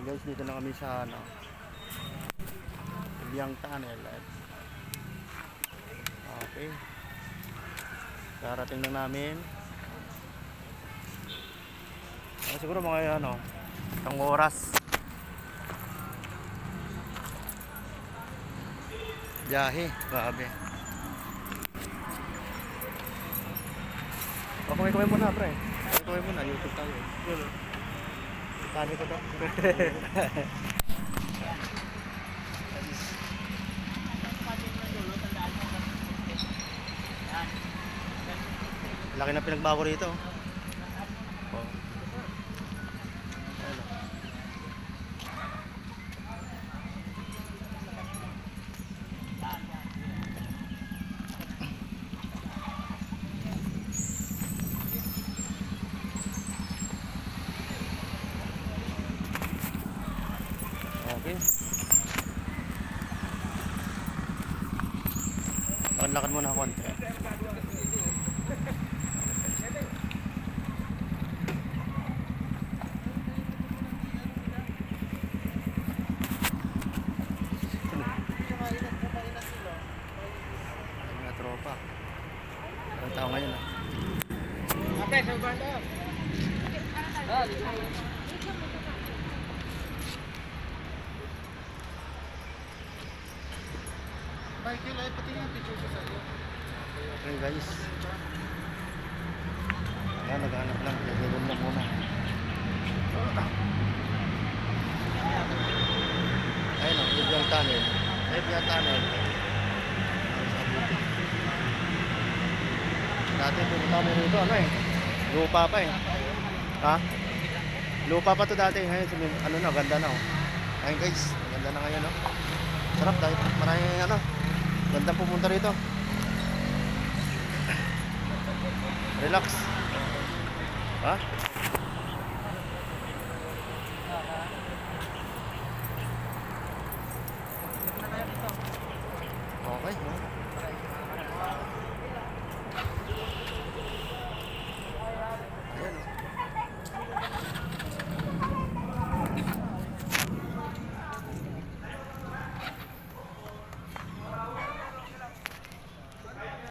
Guys, dito na kami sa ano, Biyang Tunnel. Okay. Karating na namin. Siguro mga ano, isang oras. Biyahe, grabe. Kumay muna, pre. Kumay muna, YouTube tayo. Sabi ko to. Laki na pinagbago rito. Oh. Okay. Lakad muna ako konti. Mga tropa. Ang tao ngayon ah. Ate, sa banda. Michael, ay pati yung picture ko sa iyo. Okay guys. Ayan, naghanap lang. Naghanap lang muna. Ayun o, Biyang Tunnel. Biyang Tunnel. Dati pumunta kami rito, ano eh. Lupa pa eh. Ha? Lupa pa to dati. Ngayon, ano na, ganda na oh. Ayun guys, ganda na ngayon oh. Sarap dahil maraming ano. Gandang pumunta rito. Relax. Ha? Okay.